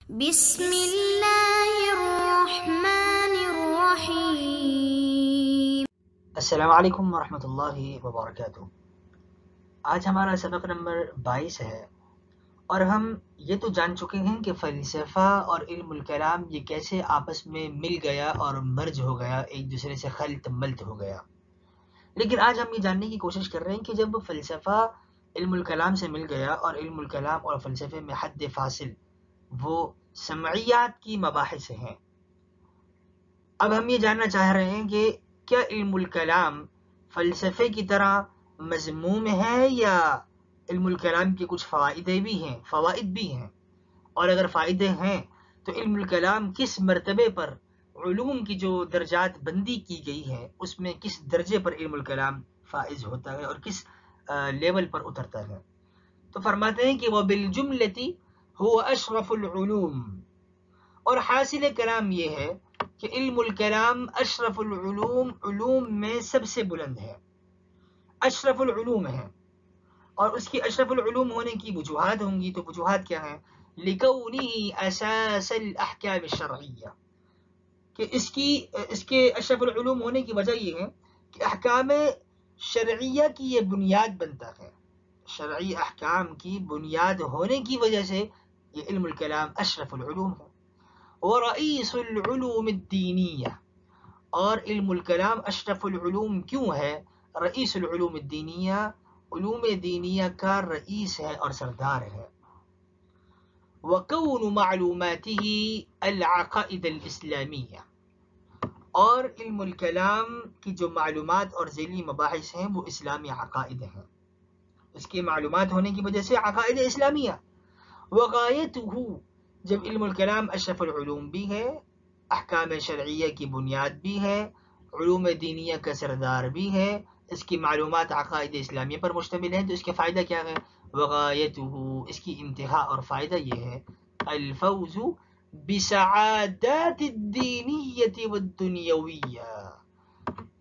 بسم اللہ الرحمن الرحیم۔ السلام علیکم ورحمۃ اللہ وبرکاتہ۔ آج ہمارا سبق نمبر 22 ہے اور ہم یہ تو جان چکے ہیں کہ فلسفہ اور علم الکلام یہ کیسے آپس میں مل گیا اور مرج ہو گیا، ایک دوسرے سے خلط ملت ہو گیا۔ لیکن آج ہم یہ جاننے کی کوشش کر رہے ہیں کہ جب فلسفہ علم الکلام سے مل گیا اور علم الکلام اور فلسفے میں حد فاصل وہ سمعیات کی مباحث ہیں، اب ہم یہ جاننا چاہ رہے ہیں کہ کیا علم الکلام فلسفے کی طرح مذموم ہے یا علم الکلام کے کچھ فوائد بھی ہیں، اور اگر فائدے ہیں تو علم الکلام کس مرتبے پر علوم کی جو درجات بندی کی گئی ہے اس میں کس درجے پر علم الکلام فائز ہوتا ہے اور کس لیول پر اترتا ہے۔ تو فرماتے ہیں کہ وَبِالْجُمْلَةِ هُوَ أَشْرَفُ الْعُلُومِ، اور حاصل کلام یہ ہے کہ علم الکلام اشرف العلوم، علوم میں سب سے بلند ہے، اشرف العلوم ہے۔ اور اس کی اشرف العلوم ہونے کی وجوہات ہوں گی، تو وجوہات کیا ہیں؟ لِكَوْنِهِ أَسَاسَ الْأَحْكَامِ الشَّرْعِيَّةِ، کہ اس کے اشرف العلوم ہونے کی وجہ یہ ہے کہ احکام شرعیہ کی یہ بنیاد بنتا ہے، شرعی احکام کی بنیاد ہونے کی وجہ سے یہ علم الکلام اشرف العلوم ہے۔ وَرَئِيسُ الْعُلُومِ الدِّينِيَّةِ، اور علم الکلام اشرف العلوم کیوں ہے؟ رئیس العلوم الدینیہ، علوم دینیہ کا رئیس ہے اور سردار ہے۔ وَكَوْنُ مَعْلُومَاتِهِ الْعَقَائِدَ الْإِسْلَامِيَّةِ، اور علم الکلام کی جو معلومات اور ذیلی مباحث ہیں وہ اسلامی عقائد ہیں، اس کی معلومات ہونے کی وجہ سے عقائد اسلامیہ۔ وغایتہ، جب علم الکلام اشرف العلوم بھی ہے، احکام شرعیہ کی بنیاد بھی ہے، علوم دینیہ کا سردار بھی ہے، اس کی معلومات عقائد اسلامیہ پر مشتمل ہیں، تو اس کے فائدہ کیا ہے؟ وغایتہ، اس کی انتہا اور فائدہ یہ ہے الفوز بسعادات الدینیۃ والدنیویہ،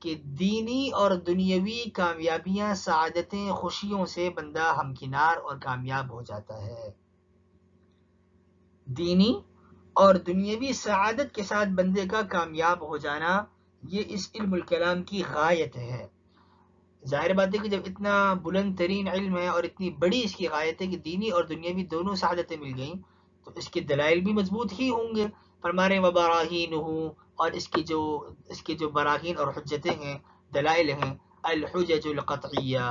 کہ دینی اور دنیاوی کامیابیاں، سعادتیں، خوشیوں سے بندہ ہمکنار اور کامیاب ہو جاتا ہے۔ دینی اور دنیاوی سعادت کے ساتھ بندے کا کامیاب ہو جانا، یہ اس علم الکلام کی غایت ہے۔ ظاہر بات ہے کہ جب اتنا بلند ترین علم ہے اور اتنی بڑی اس کی غایت ہے کہ دینی اور دنیاوی دونوں سعادتیں مل گئیں، تو اس کے دلائل بھی مضبوط ہی ہوں گے۔ فرما رہے ہیں وبراہینہ، اور اس کی جو براہین اور حجتیں ہیں، دلائل ہیں، الحجج القطعیہ،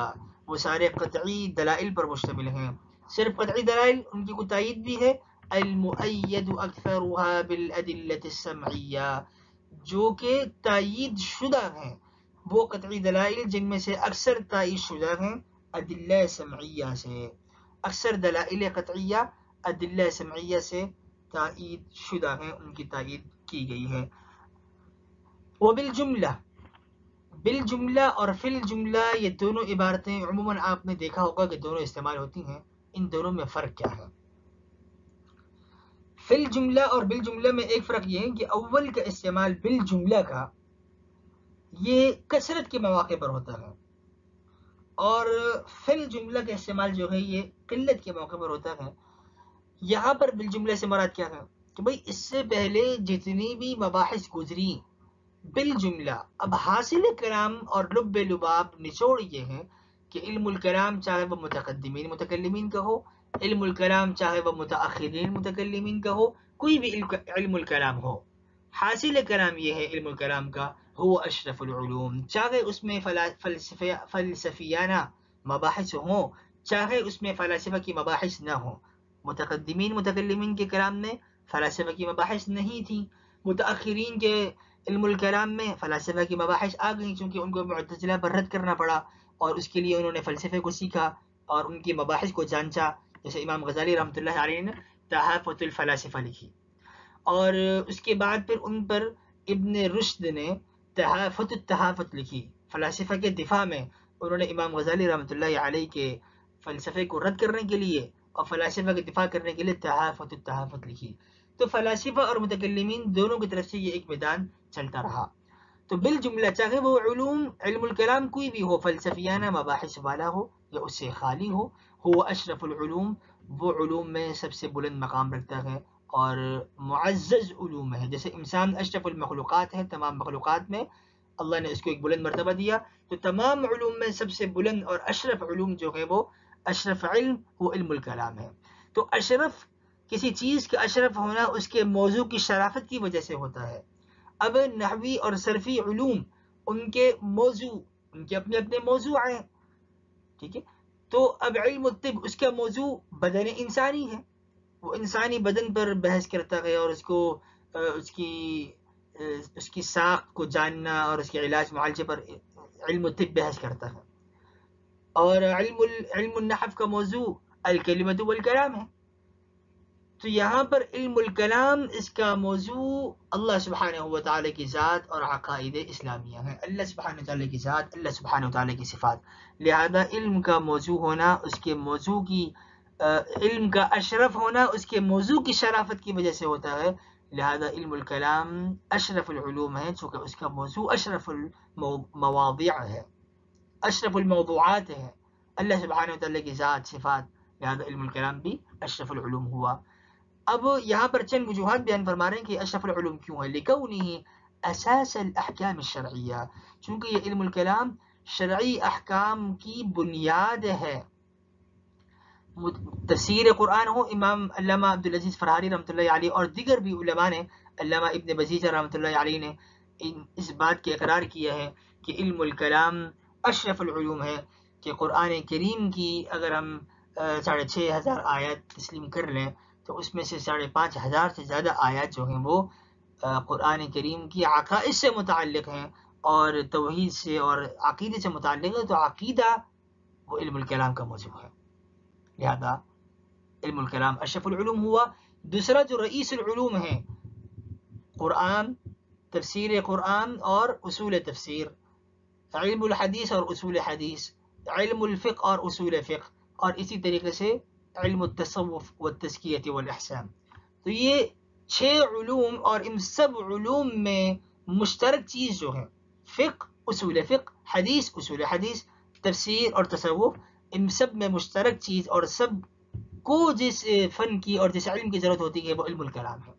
وہ سارے قطعی دلائل پر مشتمل ہیں۔ صرف قطعی دلائل، ان کی کوئی تائید بھی ہے، المؤید اکثرها بالادلۃ السمعیہ، جو کہ تائید شدہ ہیں، وہ قطعی دلائل جن میں سے اکثر تائید شدہ ہیں ادلہ سمعیہ سے، اکثر دلائل قطعیہ ادلہ سمعیہ سے تائید شدہ ہیں، ان کی تائید کی گئی ہے۔ وبالجملہ، بالجملہ اور فی الجملہ، یہ دونوں عبارتیں عموماً آپ نے دیکھا ہوگا کہ دونوں استعمال ہوتی ہیں، ان دونوں میں فرق کیا ہے؟ فی الجملہ اور بالجملہ میں ایک فرق یہ ہے کہ اول کا استعمال بالجملہ کا یہ کثرت کے مواقع پر ہوتا ہے، اور فی الجملہ کا استعمال جو ہے یہ قلت کے موقع پر ہوتا ہے۔ یہاں پر بالجملہ سے مراد کیا ہے کہ بھئی اس سے پہلے جتنی بھی مباحث گزری بالجملہ، اب حاصل کلام اور لب لباب نچوڑ یہ ہے کہ علم الکلام چاہے وہ متقدمین متکلمین کا ہو، علم الکلام چاہے وہ متاخرین متکلمین کا ہو، کوئی بھی علم الکلام ہو، حاصل کلام یہ ہے علم الکلام کا هو اشرف العلوم، چاہے اس میں فلسفیانہ مباحث ہوں، چاہے اس میں فلسفہ کی مباحث نہ ہوں۔ متقدمین متکلمین کے کلام میں فلسفہ کی مباحث نہیں تھی، متاخرین کے علم الکلام میں فلسفہ کی مباحث آ گئیں، چونکہ ان کو معتزلہ پر رد کرنا پڑا اور اس کے لیے انہوں نے فلسفے کو سیکھا اور ان کی مباحث کو جانچا، جیسے امام غزالی رحمۃ اللہ علیہ نے تحافۃ الفلاسفہ لکھی، اور اس کے بعد پھر ان پر ابن رشد نے تحافۃ التحافت لکھی، فلاسفہ کے دفاع میں انہوں نے امام غزالی رحمۃ اللہ علیہ کے فلسفے کو رد کرنے کے لیے اور فلاسفہ کے دفاع کرنے کے لیے تحافۃ التحافت لکھی۔ تو فلاسفہ اور متکلمین دونوں کی طرف سے یہ ایک میدان چلتا رہا۔ تو بالجملہ چاہے وہ علم الکلام کوئی بھی ہو، فلسفیانہ مباحث والا ہو یا اس سے خالی ہو اشرف العلوم، وہ علوم میں سب سے بلند مقام رکھتا ہے اور معزز علوم ہے. جیسے انسان اشرف المخلوقات ہے, تمام مخلوقات میں اللہ نے اس کو ایک بلند مرتبہ دیا, تو تمام علوم میں سب سے بلند اور اشرف علوم جو ہے وہ اشرف علم وہ علم الکلام ہے. تو اشرف کسی چیز کا اشرف ہونا اس کے موضوع کی شرافت کی وجہ سے ہوتا ہے. اب نحوی اور صرفی علوم ان کے موضوع, ان کے اپنے اپنے موضوع ہیں, ٹھیک ہے. تو اب علم الطب اس کا موضوع بدن انسانی ہے, وہ انسانی بدن پر بحث کرتا ہے اور اس کو اس کی ساخت کو جاننا اور اس کے علاج معالجے پر علم الطب بحث کرتا ہے. اور علم النحو کا موضوع الکلمۃ والکلام ہے. تو یہاں پر علم الکلام اس کا موضوع اللہ سبحانہ و تعالیٰ کی ذات اور عقائد اسلامیہ ہے. اللہ سبحانہ و تعالیٰ کی ذات, اللہ سبحانہ و تعالیٰ کی صفات, لہذا علم کا موضوع ہونا, اس کے موضوع کی علم کا اشرف ہونا اس کے موضوع کی شرافت کی وجہ سے ہوتا ہے. لہذا علم الکلام اشرف العلوم ہے, چونکہ اس کا موضوع اشرف المواضع ہے, اشرف الموضوعات ہے, اللہ سبحانہ و تعالیٰ کی ذات صفات, لہذا علم الکلام بھی اشرف العلوم ہوا. اب یہاں پر چند وجوہات بیان فرما رہے ہیں کہ اشرف العلوم کیوں ہے. لکونہ اساس الاحکام الشرعیہ, چونکہ یہ علم الکلام شرعی احکام کی بنیاد ہے. تفسیر قرآن ہو, امام علامہ عبدالعزیز فرحاری رحمۃ اللہ علیہ اور دیگر بھی علماء نے, علامہ ابن بزیجہ رحمۃ اللہ علیہ نے اس بات کے اقرار کیا ہے کہ علم الکلام اشرف العلوم ہے. کہ قرآن کریم کی اگر ہم 6,500 آیات تسلیم کر لیں تو اس میں سے 5,500 سے زیادہ آیات جو ہیں وہ قرآن کریم کی عقائد سے متعلق ہیں اور توحید سے اور عقیدے سے متعلق ہے. تو عقیدہ وہ علم الکلام کا موضوع ہے, لہذا علم الکلام اشرف العلوم ہوا. دوسرا جو رئیس العلوم ہے, قرآن, تفسیر قرآن اور اصول تفسیر, علم الحدیث اور اصول حدیث, علم الفقہ اور اصول فقہ, اور اسی طریقے سے علم التصوف والتزکیہ والاحسان. تو یہ 6 علوم, اور ان سب علوم میں مشترک چیز جو ہے فقہ, اصول فقہ, حدیث, اصول حدیث, تفسیر اور تصوف, ان سب میں مشترک چیز اور سب کو جس فن کی اور جس علم کی ضرورت ہوتی ہے وہ علم الکلام ہے.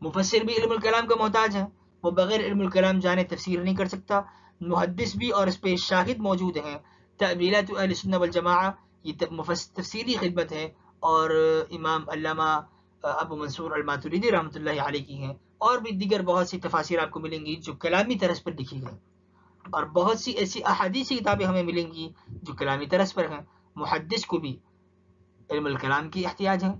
مفسر بھی علم الکلام کا محتاج ہے, وہ بغیر علم الکلام جانے تفسیر نہیں کر سکتا. محدث بھی, اور اس پہ شاہد موجود ہیں, تأویلات اہل سنہ والجماعہ یہ تفسیری خدمت ہے, اور امام علامہ ابو منصور الماتریدی رحمۃ اللہ علیہ کی ہیں, اور بھی دیگر بہت سی تفاسیر آپ کو ملیں گی جو کلامی طرز پر لکھی گئی, اور بہت سی ایسی احادیثی کتابیں ہمیں ملیں گی جو کلامی طرز پر ہیں. محدث کو بھی علم الکلام کی احتیاج ہے,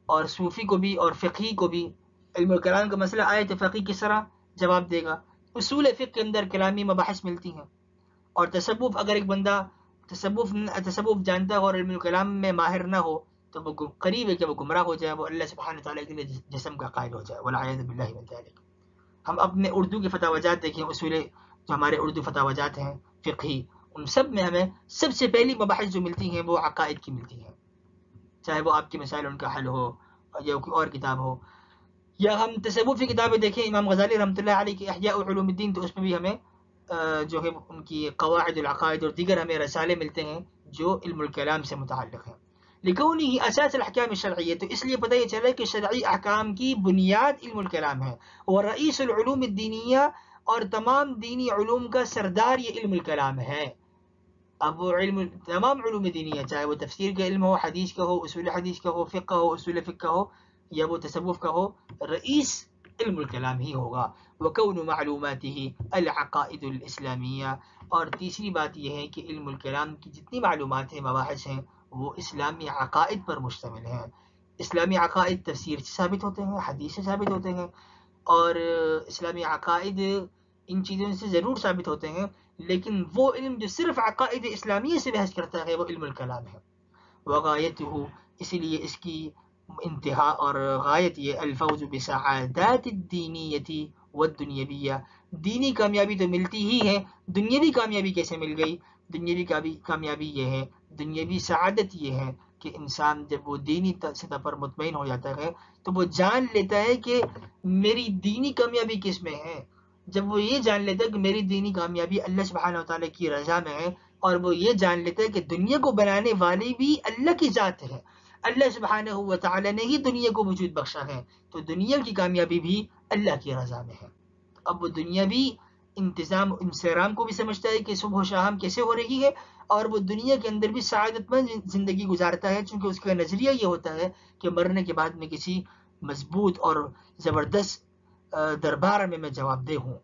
اور صوفی کو بھی اور فقہی کو بھی. علم الکلام کا مسئلہ آئے تو فقی کس طرح جواب دے گا. اصول فقہ کے اندر کلامی مباحث ملتی ہیں, اور تصوف, اگر ایک بندہ تصوف جانتا ہو اور علم الکلام میں ماہر نہ ہو تو وہ قریب ہے کہ وہ گمراہ ہو جائے, وہ اللہ سبحانہ تعالیٰ کے لیے جسم کا قائل ہو جائے, والعیاذ باللہ من ذلک. ہم اپنے اردو کے فتاوی جات دیکھیں, اصول جو ہمارے اردو فتاوی جات ہیں فقہی, ان سب میں ہمیں سب سے پہلی مباحث جو ملتی ہیں وہ عقائد کی ملتی ہیں, چاہے وہ آپ کے مسائل ان کا حل ہو یا کوئی اور کتاب ہو. یا ہم تصوفی کتابیں دیکھیں, امام غزالی رحمۃ اللہ علیہ کی احیاء علوم الدین, تو اس میں بھی ہمیں جو ہے ان کی قواعد العقائد اور دیگر ہمیں رسالے ملتے ہیں جو علم الکلام سے متعلق ہیں. لکونہ اساس الاحکام الشرعیہ, تو اس لیے پتہ یہ چلے کہ شرعی احکام کی بنیاد علم الکلام ہے, اور رئیس العلوم الدینیہ, اور تمام دینی علوم کا سردار یہ علم الکلام ہے. اب وہ تمام علوم دینیہ, چاہے وہ تفسیر کا علم ہو, حدیث کا ہو, اصول حدیث کا ہو, فقہ ہو, اصول فقہ کا ہو, یا وہ تصوف کا ہو, رئیس علم الکلام ہی ہوگا. وکون معلوماتہ العقائد الاسلامیہ, اور تیسری بات یہ ہے کہ علم الکلام کی جتنی معلومات ہیں, مباحث ہیں, وہ اسلامی عقائد پر مشتمل ہیں. اسلامی عقائد تفسیر سے ثابت ہوتے ہیں, حدیث سے ثابت ہوتے ہیں, اور اسلامی عقائد ان چیزوں سے ضرور ثابت ہوتے ہیں, لیکن وہ علم جو صرف عقائد اسلامیہ سے بحث کرتا ہے وہ علم الکلام ہے. وغایتہ, اسی لیے اس کی انتہا اور غایت یہ الفوز بسعادات الدینیۃ والدنیویہ, دینی کامیابی تو ملتی ہی ہے, دنیاوی کامیابی کیسے مل گئی. دنیاوی کامیابی یہ ہے, دنیاوی سعادت یہ ہے کہ انسان جب وہ دینی سطح پر مطمئن ہو جاتا ہے تو وہ جان لیتا ہے کہ میری دینی کامیابی کس میں ہے. جب وہ یہ جان لیتا ہے کہ میری دینی کامیابی اللہ سبحانہ وتعالیٰ کی رضا میں ہے, اور وہ یہ جان لیتا ہے کہ دنیا کو بنانے والی بھی اللہ کی ذات ہے, اللہ سبحانہ و تعالی نے ہی دنیا کو وجود بخشا ہے، تو دنیا کی کامیابی بھی اللہ کی رضا میں ہے۔ اب وہ دنیا بھی انتظام انصرام کو بھی سمجھتا ہے کہ صبح و شام کیسے ہو رہی ہے، اور وہ دنیا کے اندر بھی سعادت مند زندگی گزارتا ہے، چونکہ اس کا نظریہ یہ ہوتا ہے کہ مرنے کے بعد میں کسی مضبوط اور زبردست دربار میں جواب دہ ہوں،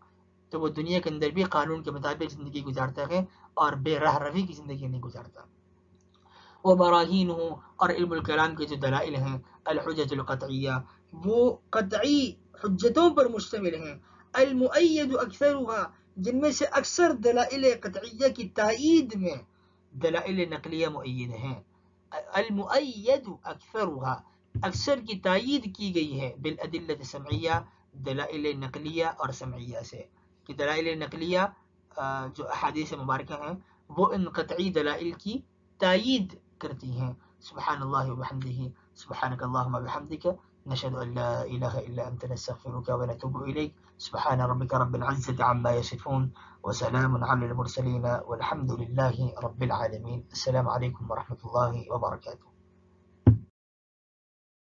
تو وہ دنیا کے اندر بھی قانون کے مطابق زندگی گزارتا ہے اور بے راہ روی کی زندگی نہیں گزارتا۔ وہ براہین ہوں اور علم الکلام کے جو دلائل ہیں، الحجج القطعیہ، وہ قطعی حجتوں پر مشتمل ہیں، المؤید اکثرها، جن میں سے اکثر دلائل قطعیہ کی تائید میں دلائل نقلیہ مؤید ہیں۔ المؤید اکثرها، اکثر کی تائید کی گئی ہے، بالادلۃ سمعیہ، دلائل نقلیہ اور سمعیہ سے، کہ دلائل نقلیہ جو احادیث مبارکہ ہیں وہ ان قطعی دلائل کی تائید کرتی ہیں۔ سبحان اللہ وبحمدہ، سبحانک اللہم وبحمدک، نشهد ان لا الہ الا انت، نستغفرک ونتوب الیک، سبحان ربک رب العزة عما یصفون، وسلام علی المرسلین، والحمد للہ رب العالمین۔ السلام علیکم ورحمۃ اللہ وبرکاتہ۔